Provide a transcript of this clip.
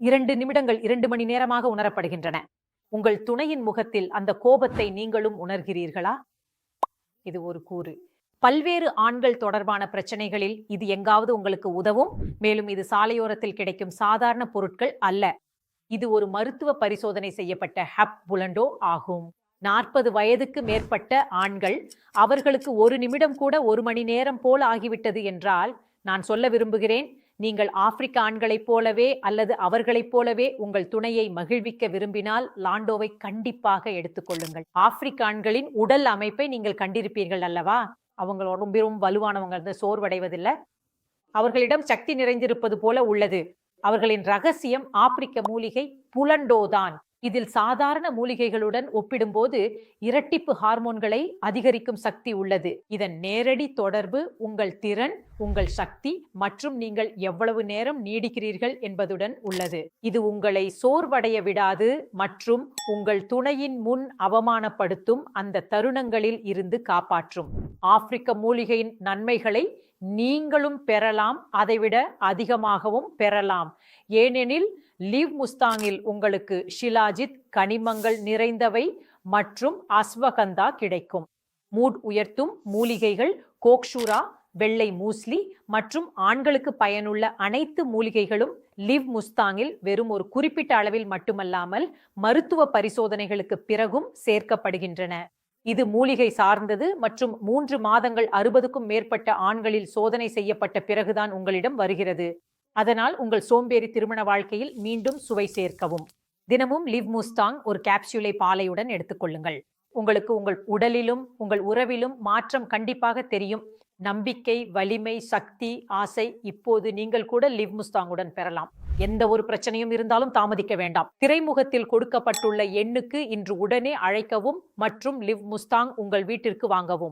2 நிமிடங்கள் 2 மணி நேரமாக உணரப்படுகின்றன. உங்கள் துணையின் முகத்தில் அந்த கோபத்தை நீங்களும் உணர்கிறீர்களா? இது ஒரு கூறு. பல்வேறு ஆண்கள் தொடர்பான பிரச்சனைகளில் இது எங்காவது உங்களுக்கு உதவும். மேலும் இது சாலையோரத்தில் கிடைக்கும் சாதாரண பொருட்கள் அல்ல. இது ஒரு மருத்துவ பரிசோதனை செய்யப்பட்ட ஹப் புலண்டோ ஆகும். 40 வயதுக்கு மேற்பட்ட ஆண்கள் அவர்களுக்கு 1 நிமிடம் கூட 1 மணி நேரம் போல் ஆகிவிட்டது என்றால், நான் சொல்ல விரும்புகிறேன், நீங்கள் ஆப்பிரிக்க ஆண்களைப் போலவே அல்லது அவர்களைப் போலவே உங்கள் துணையை மகிழ்விக்க விரும்பினால் லாண்டோவை கண்டிப்பாக எடுத்துக்கொள்ளுங்கள். ஆப்பிரிக்க ஆண்களின் உடல் அமைப்பை நீங்கள் கண்டிருப்பீர்கள் அல்லவா? அவங்க ரொம்பவும் வலுவானவங்க, சோர்வடைவதில்லை. அவர்களிடம் சக்தி நிறைந்திருப்பது போல உள்ளது. அவர்களின் ரகசியம் ஆப்பிரிக்க மூலிகை புலண்டோதான். இதில் சாதாரண மூலிகைகளுடன் ஒப்பிடும்போது இரட்டிப்பு ஹார்மோன்களை அதிகரிக்கும் சக்தி உள்ளது. இதன் நேரடி தொடர்பு உங்கள் திறன், உங்கள் சக்தி மற்றும் நீங்கள் எவ்வளவு நேரம் நீடிக்கிறீர்கள் என்பதுடன் உள்ளது. இது உங்களை சோர்வடைய விடாது மற்றும் உங்கள் துணையின் முன் அவமானப்படுத்தும் அந்த தருணங்களில் இருந்து காப்பாற்றும். ஆப்பிரிக்க மூலிகையின் நன்மைகளை நீங்களும் பெறலாம், அதைவிட அதிகமாகவும் பெறலாம். ஏனெனில் லிவ் முஸ்தாங்கில் உங்களுக்கு ஷிலாஜித், கனிமங்கள் நிறைந்தவை மற்றும் அஸ்வகந்தா கிடைக்கும். மூட் உயர்த்தும் மூலிகைகள் கோக்ஷூரா, வெள்ளை மூஸ்லி மற்றும் ஆண்களுக்கு பயனுள்ள அனைத்து மூலிகைகளும் லிவ் முஸ்தாங்கில் வெறும் ஒரு குறிப்பிட்ட அளவில் மட்டுமல்லாமல் மருத்துவ பரிசோதனைகளுக்கு பிறகும் சேர்க்கப்படுகின்றன. இது மூலிகை சார்ந்தது மற்றும் 3 மாதங்கள் 60க்கும் மேற்பட்ட ஆண்களில் சோதனை செய்யப்பட்ட பிறகுதான் உங்களிடம் வருகிறது. அதனால் உங்கள் சோம்பேறி திருமண வாழ்க்கையில் மீண்டும் சுவை சேர்க்கவும். தினமும் லிவ் முஸ்தாங் ஒரு கேப்சூலை பாலையுடன் எடுத்துக்கொள்ளுங்கள். உங்களுக்கு உங்கள் உடலிலும் உங்கள் உறவிலும் மாற்றம் கண்டிப்பாக தெரியும். நம்பிக்கை, வலிமை, சக்தி, ஆசை, இப்போது நீங்கள் கூட லிவ் முஸ்தாங்குடன் பெறலாம். எந்த ஒரு பிரச்சனையும் இருந்தாலும் தாமதிக்க வேண்டாம். திரைமுகத்தில் கொடுக்கப்பட்டுள்ள எண்ணுக்கு இன்று உடனே அழைக்கவும் மற்றும் லிவ் முஸ்தாங் உங்கள் வீட்டிற்கு வாங்கவும்.